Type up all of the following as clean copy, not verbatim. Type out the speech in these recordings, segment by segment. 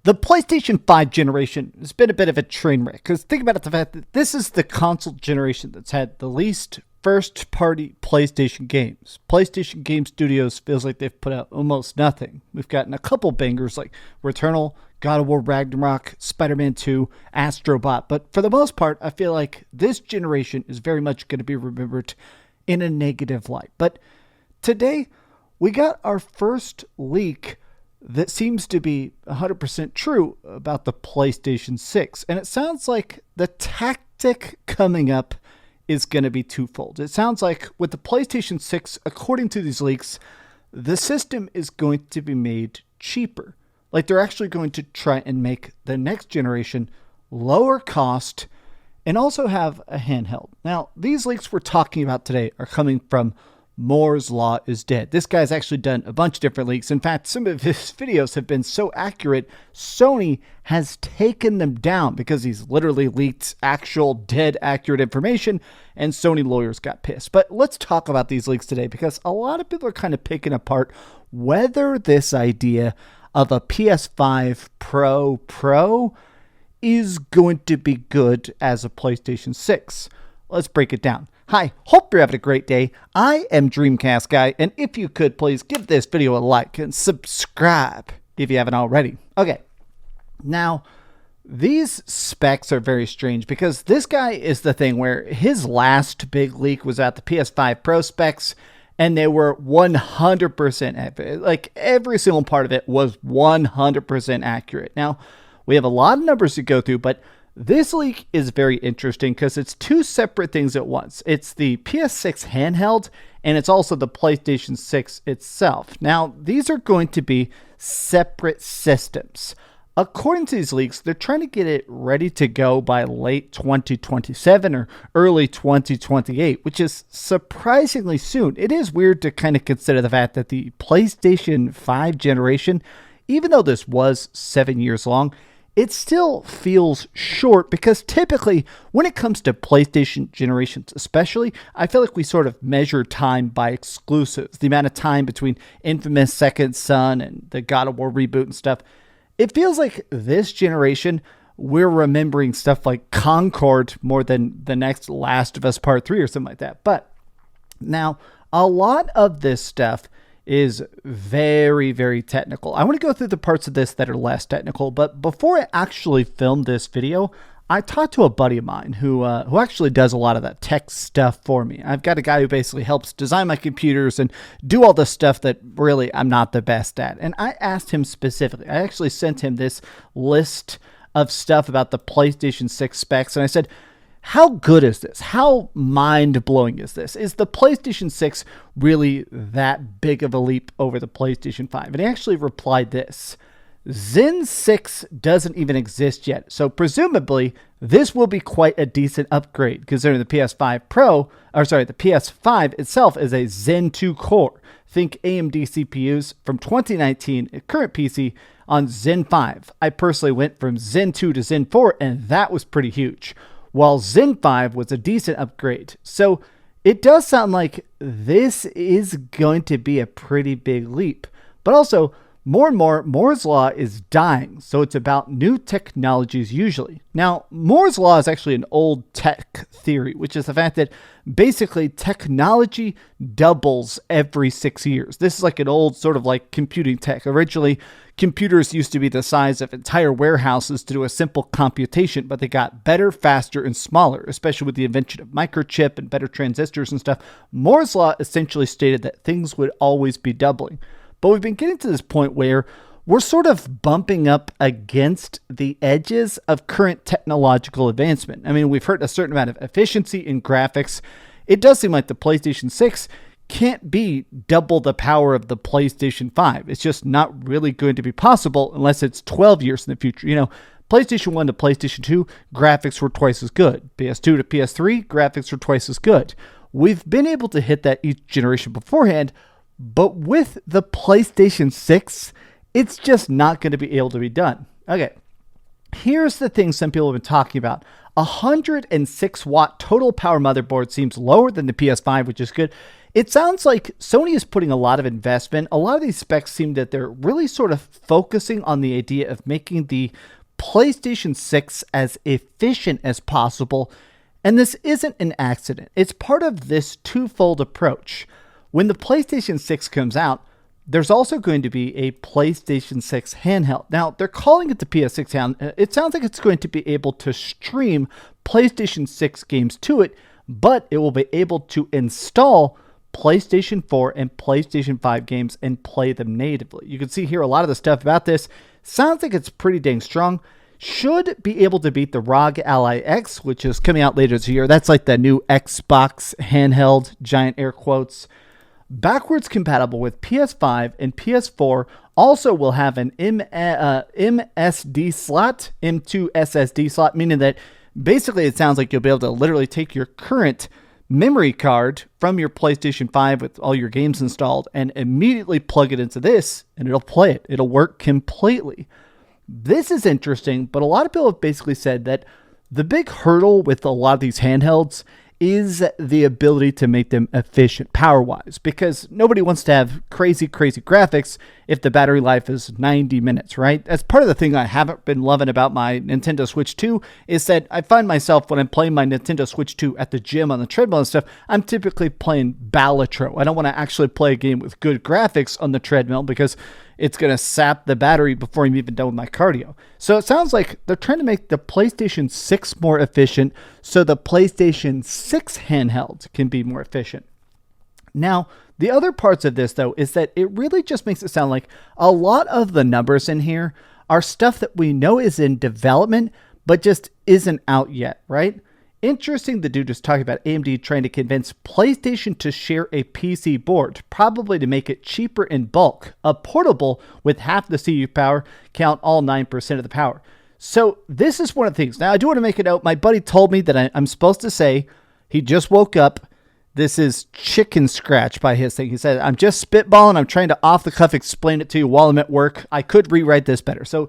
The PlayStation 5 generation has been a bit of a train wreck, because think about it, the fact that this is the console generation that's had the least first-party PlayStation games. PlayStation Game Studios feels like they've put out almost nothing. We've gotten a couple bangers like Returnal, God of War Ragnarok, Spider-Man 2, Astrobot, but for the most part, I feel like this generation is very much going to be remembered in a negative light. But today, we got our first leak that seems to be 100% true about the PlayStation 6. And it sounds like the tactic coming up is going to be twofold. It sounds like with the PlayStation 6, according to these leaks, the system is going to be made cheaper. Like they're actually going to try and make the next generation lower cost and also have a handheld. Now, these leaks we're talking about today are coming from Moore's Law is Dead. This guy's actually done a bunch of different leaks. In fact, some of his videos have been so accurate, Sony has taken them down because he's literally leaked actual dead accurate information, and Sony lawyers got pissed. But let's talk about these leaks today because a lot of people are kind of picking apart whether this idea of a PS5 Pro is going to be good as a PlayStation 6. Let's break it down. Hi, hope you're having a great day. I am DreamcastGuy, and if you could, please give this video a like and subscribe if you haven't already. Okay, now, these specs are very strange because this guy is the thing where his last big leak was at the PS5 Pro specs, and they were 100% accurate. Like, every single part of it was 100% accurate. Now, we have a lot of numbers to go through, but this leak is very interesting because it's two separate things at once. It's the PS6 handheld, and it's also the PlayStation 6 itself. Now, these are going to be separate systems. According to these leaks, they're trying to get it ready to go by late 2027 or early 2028, which is surprisingly soon. It is weird to kind of consider the fact that the PlayStation 5 generation, even though this was 7 years long, it still feels short because typically when it comes to PlayStation generations especially, I feel like we sort of measure time by exclusives. The amount of time between Infamous Second Son and the God of War reboot and stuff. It feels like this generation, we're remembering stuff like Concord more than the next Last of Us Part 3 or something like that. But now, a lot of this stuff is very, very technical. I want to go through the parts of this that are less technical, but before I actually filmed this video, I talked to a buddy of mine who actually does a lot of that tech stuff for me. I've got a guy who basically helps design my computers and do all the stuff that really I'm not the best at. And I asked him specifically, I actually sent him this list of stuff about the PlayStation 6 specs, and I said, how good is this? How mind-blowing is this? Is the PlayStation 6 really that big of a leap over the PlayStation 5? And he actually replied this: Zen 6 doesn't even exist yet, so presumably this will be quite a decent upgrade considering the PS5 Pro, the PS5 itself is a Zen 2 core. Think AMD CPUs from 2019, a current PC on Zen 5. I personally went from Zen 2 to Zen 4, and that was pretty huge, while Zen 5 was a decent upgrade. So it does sound like this is going to be a pretty big leap. But also, more and more, Moore's Law is dying, so it's about new technologies usually. Now, Moore's Law is actually an old tech theory, which is the fact that basically technology doubles every 6 years. This is like an old sort of like computing tech. Originally, computers used to be the size of entire warehouses to do a simple computation, but they got better, faster, and smaller, especially with the invention of microchip and better transistors and stuff. Moore's Law essentially stated that things would always be doubling. But we've been getting to this point where we're sort of bumping up against the edges of current technological advancement. I mean, we've heard a certain amount of efficiency in graphics. It does seem like the PlayStation 6 can't be double the power of the PlayStation 5. It's just not really going to be possible unless it's 12 years in the future. You know, PlayStation 1 to PlayStation 2, graphics were twice as good. PS2 to PS3, graphics were twice as good. We've been able to hit that each generation beforehand, but with the PlayStation 6, it's just not going to be able to be done. Okay, here's the thing some people have been talking about. 106 watt total power motherboard seems lower than the PS5, which is good. It sounds like Sony is putting a lot of investment. A lot of these specs seem that they're really sort of focusing on the idea of making the PlayStation 6 as efficient as possible. And this isn't an accident. It's part of this twofold approach. When the PlayStation 6 comes out, there's also going to be a PlayStation 6 handheld. Now, they're calling it the PS6 hand. It sounds like it's going to be able to stream PlayStation 6 games to it, but it will be able to install PlayStation 4 and PlayStation 5 games and play them natively. You can see here a lot of the stuff about this. Sounds like it's pretty dang strong. Should be able to beat the ROG Ally X, which is coming out later this year. That's like the new Xbox handheld, giant air quotes. Backwards compatible with PS5 and PS4. Also will have an MSD slot, M2 SSD slot, meaning that basically it sounds like you'll be able to literally take your current memory card from your PlayStation 5 with all your games installed and immediately plug it into this and it'll play it. It'll work completely. This is interesting, but a lot of people have basically said that the big hurdle with a lot of these handhelds is the ability to make them efficient power-wise, because nobody wants to have crazy graphics if the battery life is 90 minutes, right? That's part of the thing I haven't been loving about my Nintendo Switch 2 is that I find myself when I'm playing my Nintendo Switch 2 at the gym on the treadmill and stuff, I'm typically playing Balatro. I don't want to actually play a game with good graphics on the treadmill because it's going to sap the battery before I'm even done with my cardio. So it sounds like they're trying to make the PlayStation 6 more efficient so the PlayStation 6 handheld can be more efficient. Now, the other parts of this, though, is that it really just makes it sound like a lot of the numbers in here are stuff that we know is in development, but just isn't out yet, right? Interesting, the dude was talking about AMD trying to convince PlayStation to share a PC board, probably to make it cheaper in bulk. A portable with half the CPU power, count all 9% of the power. So this is one of the things. Now, I do want to make it out. My buddy told me that I'm supposed to say he just woke up. This is chicken scratch by his thing. He said, I'm just spitballing. I'm trying to off the cuff explain it to you while I'm at work. I could rewrite this better. So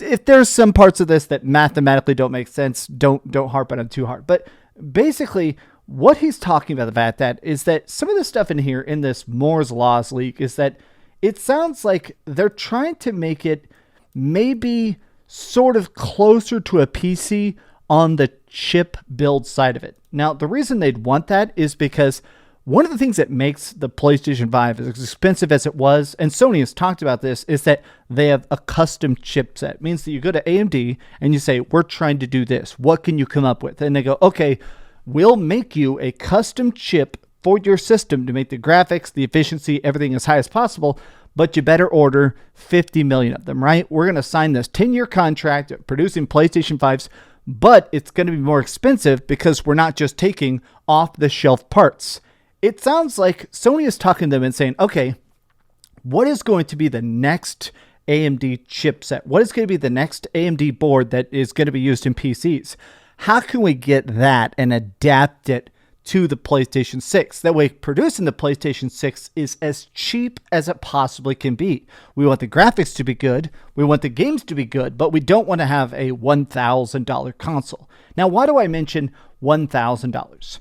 if there's some parts of this that mathematically don't make sense, don't harp on it too hard. But basically, what he's talking about that is that some of the stuff in here in this Moore's Laws leak is that it sounds like they're trying to make it maybe sort of closer to a PC on the chip build side of it. Now, the reason they'd want that is because one of the things that makes the PlayStation 5 as expensive as it was, and Sony has talked about this, is that they have a custom chipset. It means that you go to AMD and you say, we're trying to do this. What can you come up with? And they go, okay, we'll make you a custom chip for your system to make the graphics, the efficiency, everything as high as possible, but you better order 50 million of them, right? We're going to sign this 10-year contract producing PlayStation 5s, but it's going to be more expensive because we're not just taking off-the-shelf parts. It sounds like Sony is talking to them and saying, okay, what is going to be the next AMD chipset? What is going to be the next AMD board that is going to be used in PCs? How can we get that and adapt it to the PlayStation 6? That way, producing the PlayStation 6 is as cheap as it possibly can be. We want the graphics to be good. We want the games to be good, but we don't want to have a $1,000 console. Now, why do I mention $1,000?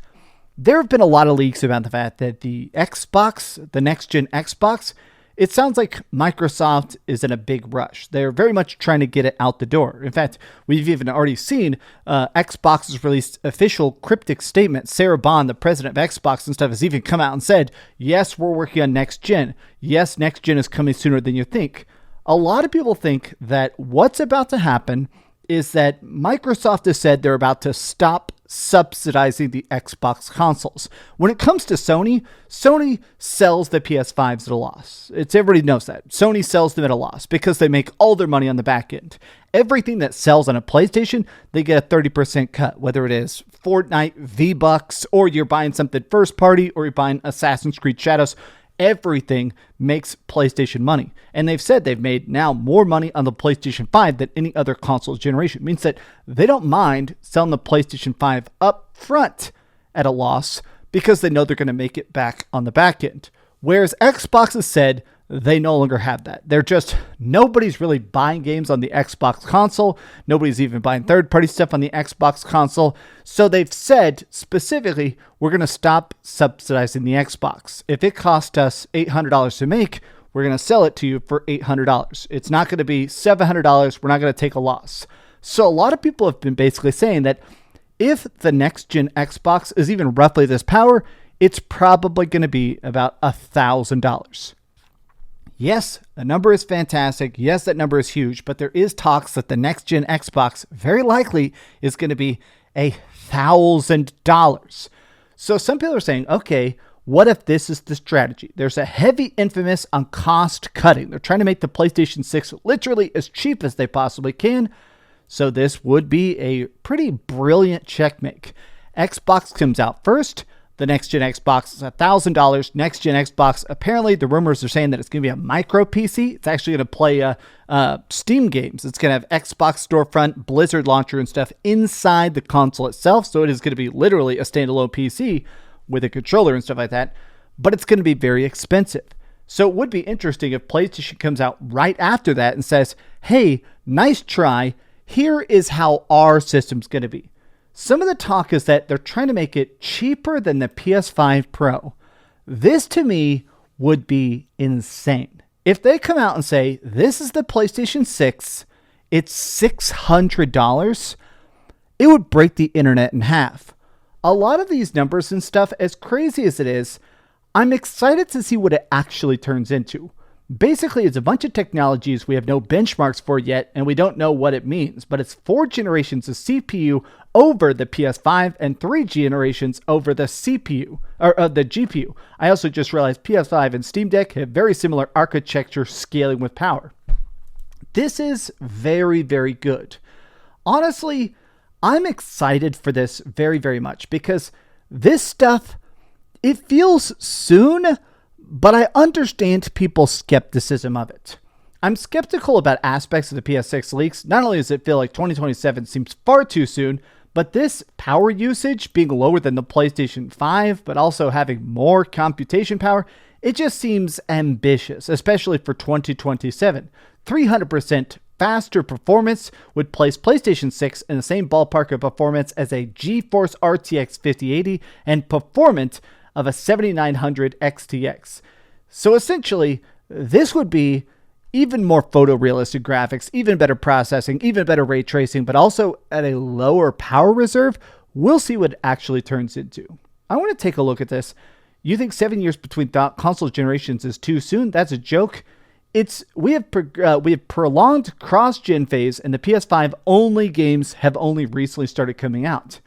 There have been a lot of leaks about the fact that the Xbox, the next-gen Xbox, it sounds like Microsoft is in a big rush. They're very much trying to get it out the door. In fact, we've even already seen Xbox has released official cryptic statement. Sarah Bond, the president of Xbox and stuff, has even come out and said, yes, we're working on next-gen. Yes, next-gen is coming sooner than you think. A lot of people think that what's about to happen is that Microsoft has said they're about to stop subsidizing the Xbox consoles. When it comes to Sony, Sony sells the PS5s at a loss. Everybody knows that. Sony sells them at a loss because they make all their money on the back end. Everything that sells on a PlayStation, they get a 30% cut, whether it is Fortnite, V-Bucks, or you're buying something first party, or you're buying Assassin's Creed Shadows. Everything makes PlayStation money. And they've said they've made now more money on the PlayStation 5 than any other console generation. It means that they don't mind selling the PlayStation 5 up front at a loss because they know they're going to make it back on the back end. Whereas Xbox has said they no longer have that. Nobody's really buying games on the Xbox console. Nobody's even buying third-party stuff on the Xbox console. So they've said specifically, we're going to stop subsidizing the Xbox. If it cost us $800 to make, we're going to sell it to you for $800. It's not going to be $700. We're not going to take a loss. So a lot of people have been basically saying that if the next-gen Xbox is even roughly this power, it's probably going to be about $1,000. Yes, the number is fantastic. Yes, that number is huge, but there is talks that the next-gen Xbox very likely is going to be $1,000. So some people are saying, okay, what if this is the strategy? There's a heavy emphasis on cost cutting. They're trying to make the PlayStation 6 literally as cheap as they possibly can. So this would be a pretty brilliant checkmate. Xbox comes out first. The next-gen Xbox is $1,000. Next-gen Xbox, apparently the rumors are saying that it's going to be a micro PC. It's actually going to play Steam games. It's going to have Xbox storefront, Blizzard launcher and stuff inside the console itself. So it is going to be literally a standalone PC with a controller and stuff like that. But it's going to be very expensive. So it would be interesting if PlayStation comes out right after that and says, hey, nice try. Here is how our system's going to be. Some of the talk is that they're trying to make it cheaper than the PS5 Pro. This to me would be insane. If they come out and say, this is the PlayStation 6, it's $600, it would break the internet in half. A lot of these numbers and stuff, as crazy as it is, I'm excited to see what it actually turns into. Basically, it's a bunch of technologies we have no benchmarks for yet, and we don't know what it means, but it's 4 generations of CPU over the PS5 and 3 generations over the CPU, or the GPU. I also just realized PS5 and Steam Deck have very similar architecture scaling with power. This is very, very good. Honestly, I'm excited for this very, very much because this stuff, it feels soon, but I understand people's skepticism of it. I'm skeptical about aspects of the PS6 leaks. Not only does it feel like 2027 seems far too soon, but this power usage being lower than the PlayStation 5, but also having more computation power, it just seems ambitious, especially for 2027. 300% faster performance would place PlayStation 6 in the same ballpark of performance as a GeForce RTX 5080 and performance of a 7900 XTX. So essentially, this would be even more photorealistic graphics, even better processing, even better ray tracing, but also at a lower power reserve. We'll see what it actually turns into. I want to take a look at this. You think 7 years between console generations is too soon? That's a joke. We have prolonged cross-gen phase, and the PS5 only games have only recently started coming out.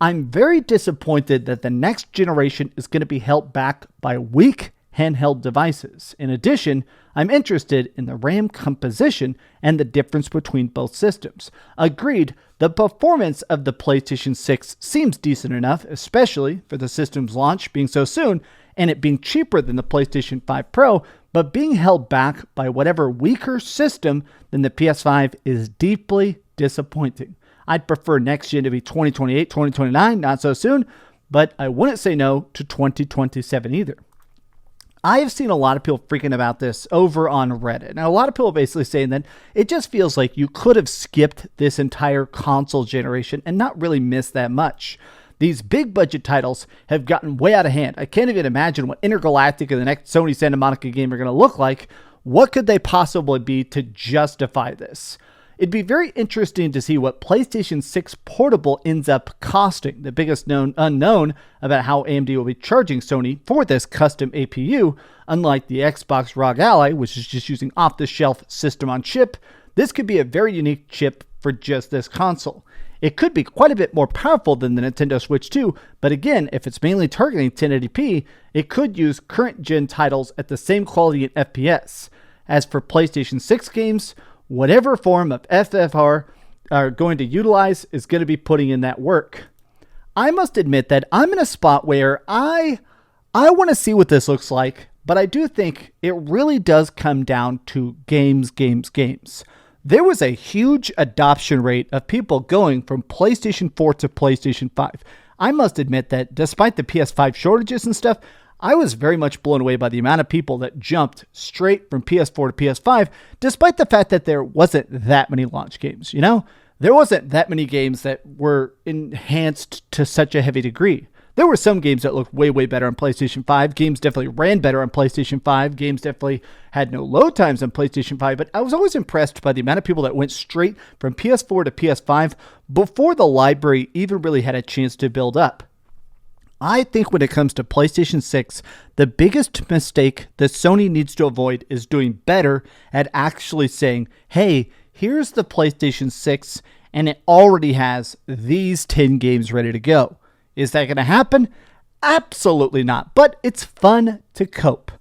I'm very disappointed that the next generation is going to be held back by weak handheld devices. In addition, I'm interested in the RAM composition and the difference between both systems. Agreed, the performance of the PlayStation 6 seems decent enough, especially for the system's launch being so soon and it being cheaper than the PlayStation 5 Pro, but being held back by whatever weaker system than the PS5 is deeply disappointing. I'd prefer next gen to be 2028, 2029, not so soon, but I wouldn't say no to 2027 either. I have seen a lot of people freaking about this over on Reddit. Now, a lot of people basically saying that it just feels like you could have skipped this entire console generation and not really missed that much. These big budget titles have gotten way out of hand. I can't even imagine what Intergalactic and the next Sony Santa Monica game are going to look like. What could they possibly be to justify this? It'd be very interesting to see what PlayStation 6 Portable ends up costing. The biggest unknown about how AMD will be charging Sony for this custom APU, unlike the Xbox ROG Ally, which is just using off-the-shelf system on chip. This could be a very unique chip for just this console. It could be quite a bit more powerful than the Nintendo Switch 2, but again, if it's mainly targeting 1080p, it could use current gen titles at the same quality and FPS. As for PlayStation 6 games, whatever form of FFR are going to utilize is going to be putting in that work. I must admit that I'm in a spot where I want to see what this looks like, but I do think it really does come down to games. There was a huge adoption rate of people going from PlayStation 4 to PlayStation 5. I must admit that despite the PS5 shortages and stuff, I was very much blown away by the amount of people that jumped straight from PS4 to PS5, despite the fact that there wasn't that many launch games, you know? There wasn't that many games that were enhanced to such a heavy degree. There were some games that looked way, way better on PlayStation 5. Games definitely ran better on PlayStation 5. Games definitely had no load times on PlayStation 5. But I was always impressed by the amount of people that went straight from PS4 to PS5 before the library even really had a chance to build up. I think when it comes to PlayStation 6, the biggest mistake that Sony needs to avoid is doing better at actually saying, hey, here's the PlayStation 6, and it already has these 10 games ready to go. Is that going to happen? Absolutely not, but it's fun to cope.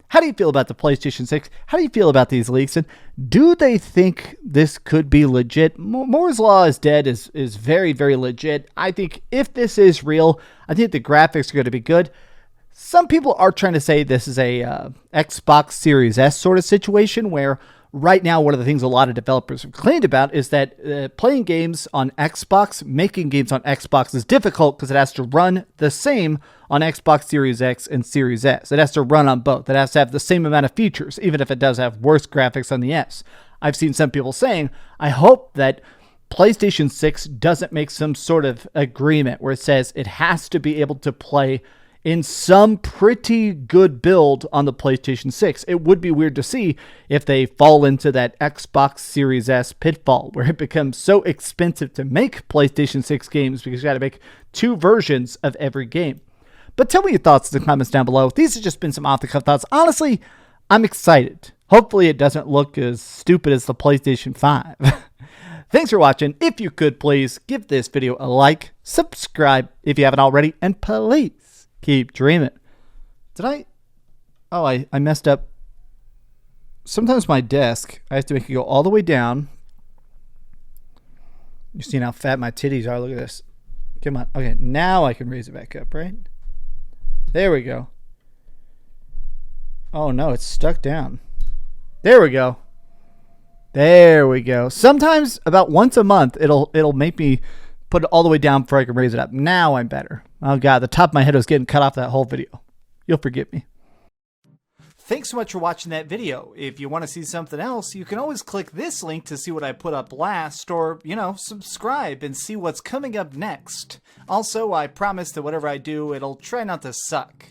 How do you feel about the PlayStation 6? How do you feel about these leaks? And do they think this could be legit? Moore's Law is dead is very, very legit. I think if this is real, I think the graphics are going to be good. Some people are trying to say this is a Xbox Series S sort of situation where right now, one of the things a lot of developers have claimed about is that playing games on Xbox, making games on Xbox is difficult because it has to run the same on Xbox Series X and Series S. It has to run on both. It has to have the same amount of features, even if it does have worse graphics on the S. I've seen some people saying, I hope that PlayStation 6 doesn't make some sort of agreement where it says it has to be able to play in some pretty good build on the PlayStation 6. It would be weird to see if they fall into that Xbox Series S pitfall where it becomes so expensive to make PlayStation 6 games because you got to make two versions of every game. But tell me your thoughts in the comments down below. These have just been some off-the-cuff thoughts. Honestly, I'm excited. Hopefully it doesn't look as stupid as the PlayStation 5. Thanks for watching. If you could, please give this video a like, subscribe if you haven't already, and please keep dreaming. I messed up. Sometimes my desk, I have to make it go all the way down. You're seeing how fat my titties are. Look at this. Come on. Okay, now I can raise it back up, right? There we go. Oh no, it's stuck down. There we go. There we go. Sometimes about once a month it'll make me put it all the way down before I can raise it up. Now I'm better. Oh god, the top of my head was getting cut off that whole video. You'll forgive me. Thanks so much for watching that video. If you want to see something else, you can always click this link to see what I put up last, or, subscribe and see what's coming up next. Also, I promise that whatever I do, it'll try not to suck.